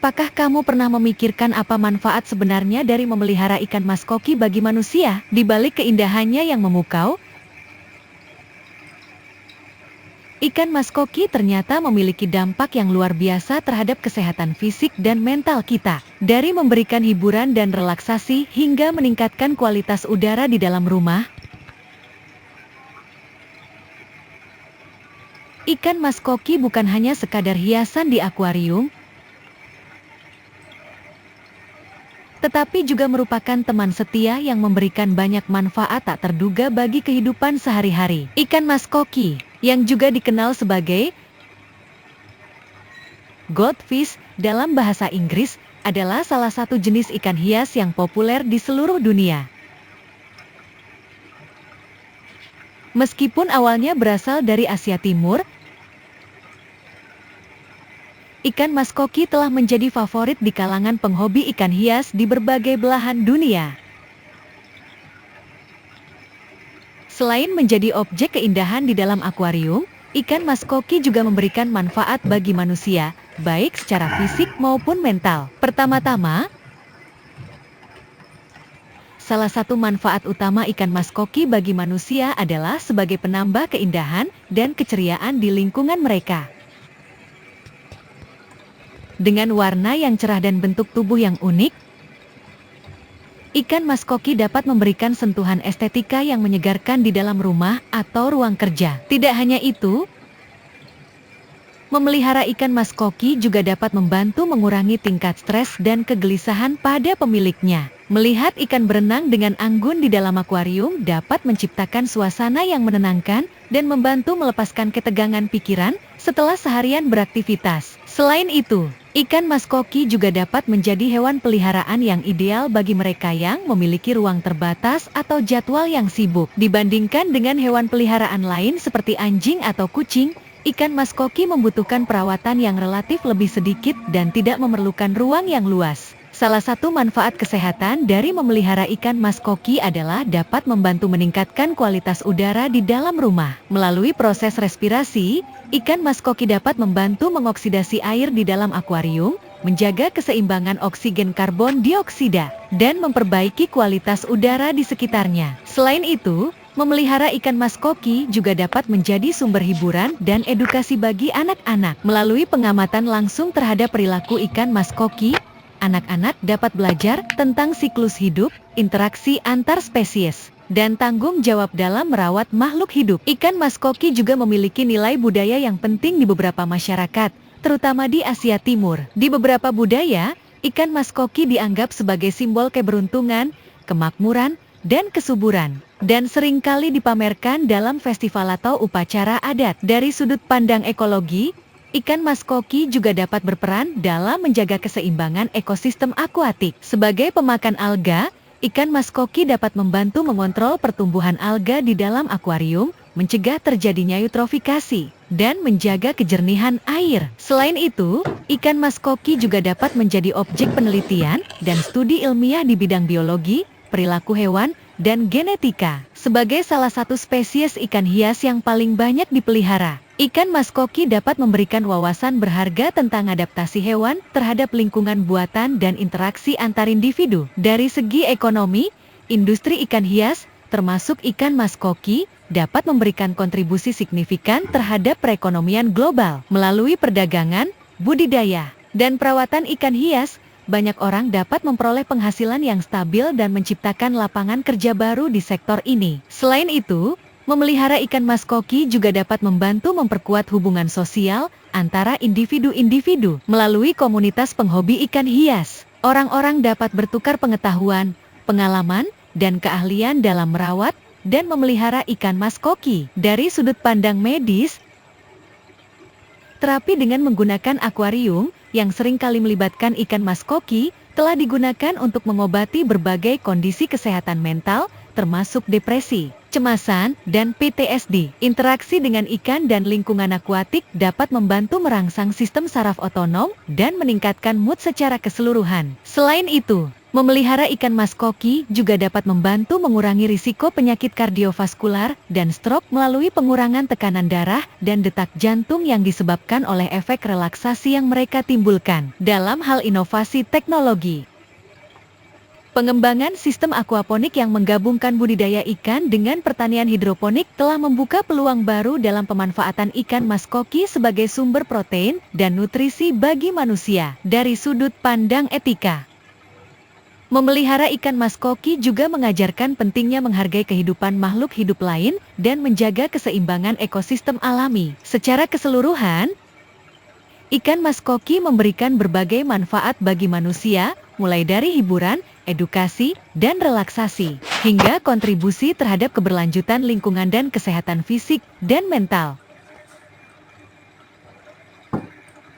Apakah kamu pernah memikirkan apa manfaat sebenarnya dari memelihara ikan mas koki bagi manusia? Di balik keindahannya yang memukau, ikan mas koki ternyata memiliki dampak yang luar biasa terhadap kesehatan fisik dan mental kita. Dari memberikan hiburan dan relaksasi hingga meningkatkan kualitas udara di dalam rumah, ikan mas koki bukan hanya sekadar hiasan di akuarium, tetapi juga merupakan teman setia yang memberikan banyak manfaat tak terduga bagi kehidupan sehari-hari. Ikan mas koki, yang juga dikenal sebagai goldfish dalam bahasa Inggris, adalah salah satu jenis ikan hias yang populer di seluruh dunia. Meskipun awalnya berasal dari Asia Timur, ikan mas koki telah menjadi favorit di kalangan penghobi ikan hias di berbagai belahan dunia. Selain menjadi objek keindahan di dalam akuarium, ikan mas koki juga memberikan manfaat bagi manusia, baik secara fisik maupun mental. Pertama-tama, salah satu manfaat utama ikan mas koki bagi manusia adalah sebagai penambah keindahan dan keceriaan di lingkungan mereka. Dengan warna yang cerah dan bentuk tubuh yang unik, ikan mas koki dapat memberikan sentuhan estetika yang menyegarkan di dalam rumah atau ruang kerja. Tidak hanya itu, memelihara ikan mas koki juga dapat membantu mengurangi tingkat stres dan kegelisahan pada pemiliknya. Melihat ikan berenang dengan anggun di dalam akuarium dapat menciptakan suasana yang menenangkan dan membantu melepaskan ketegangan pikiran setelah seharian beraktivitas. Selain itu, ikan mas koki juga dapat menjadi hewan peliharaan yang ideal bagi mereka yang memiliki ruang terbatas atau jadwal yang sibuk. Dibandingkan dengan hewan peliharaan lain seperti anjing atau kucing, ikan mas koki membutuhkan perawatan yang relatif lebih sedikit dan tidak memerlukan ruang yang luas. Salah satu manfaat kesehatan dari memelihara ikan mas koki adalah dapat membantu meningkatkan kualitas udara di dalam rumah. Melalui proses respirasi, ikan mas koki dapat membantu mengoksidasi air di dalam akuarium, menjaga keseimbangan oksigen karbon dioksida, dan memperbaiki kualitas udara di sekitarnya. Selain itu, memelihara ikan mas koki juga dapat menjadi sumber hiburan dan edukasi bagi anak-anak. Melalui pengamatan langsung terhadap perilaku ikan mas koki, anak-anak dapat belajar tentang siklus hidup, interaksi antar spesies, dan tanggung jawab dalam merawat makhluk hidup. Ikan mas koki juga memiliki nilai budaya yang penting di beberapa masyarakat, terutama di Asia Timur. Di beberapa budaya, ikan mas koki dianggap sebagai simbol keberuntungan, kemakmuran, dan kesuburan, dan seringkali dipamerkan dalam festival atau upacara adat. Dari sudut pandang ekologi, ikan mas koki juga dapat berperan dalam menjaga keseimbangan ekosistem akuatik. Sebagai pemakan alga, ikan mas koki dapat membantu mengontrol pertumbuhan alga di dalam akuarium, mencegah terjadinya eutrofikasi, dan menjaga kejernihan air. Selain itu, ikan mas koki juga dapat menjadi objek penelitian dan studi ilmiah di bidang biologi, perilaku hewan, dan genetika. Sebagai salah satu spesies ikan hias yang paling banyak dipelihara, ikan mas koki dapat memberikan wawasan berharga tentang adaptasi hewan terhadap lingkungan buatan dan interaksi antar individu. Dari segi ekonomi, industri ikan hias, termasuk ikan mas koki, dapat memberikan kontribusi signifikan terhadap perekonomian global. Melalui perdagangan, budidaya, dan perawatan ikan hias, banyak orang dapat memperoleh penghasilan yang stabil dan menciptakan lapangan kerja baru di sektor ini. Selain itu, memelihara ikan mas koki juga dapat membantu memperkuat hubungan sosial antara individu-individu. Melalui komunitas penghobi ikan hias, orang-orang dapat bertukar pengetahuan, pengalaman, dan keahlian dalam merawat dan memelihara ikan mas koki. Dari sudut pandang medis, terapi dengan menggunakan akuarium yang seringkali melibatkan ikan mas koki telah digunakan untuk mengobati berbagai kondisi kesehatan mental, termasuk depresi, kecemasan, dan PTSD. Interaksi dengan ikan dan lingkungan akuatik dapat membantu merangsang sistem saraf otonom dan meningkatkan mood secara keseluruhan. Selain itu, Memelihara ikan mas koki juga dapat membantu mengurangi risiko penyakit kardiovaskular dan stroke melalui pengurangan tekanan darah dan detak jantung yang disebabkan oleh efek relaksasi yang mereka timbulkan. Dalam hal inovasi teknologi, pengembangan sistem aquaponik yang menggabungkan budidaya ikan dengan pertanian hidroponik telah membuka peluang baru dalam pemanfaatan ikan mas koki sebagai sumber protein dan nutrisi bagi manusia. Dari sudut pandang etika, memelihara ikan mas koki juga mengajarkan pentingnya menghargai kehidupan makhluk hidup lain dan menjaga keseimbangan ekosistem alami. Secara keseluruhan, ikan mas koki memberikan berbagai manfaat bagi manusia, mulai dari hiburan, edukasi, dan relaksasi, hingga kontribusi terhadap keberlanjutan lingkungan dan kesehatan fisik dan mental.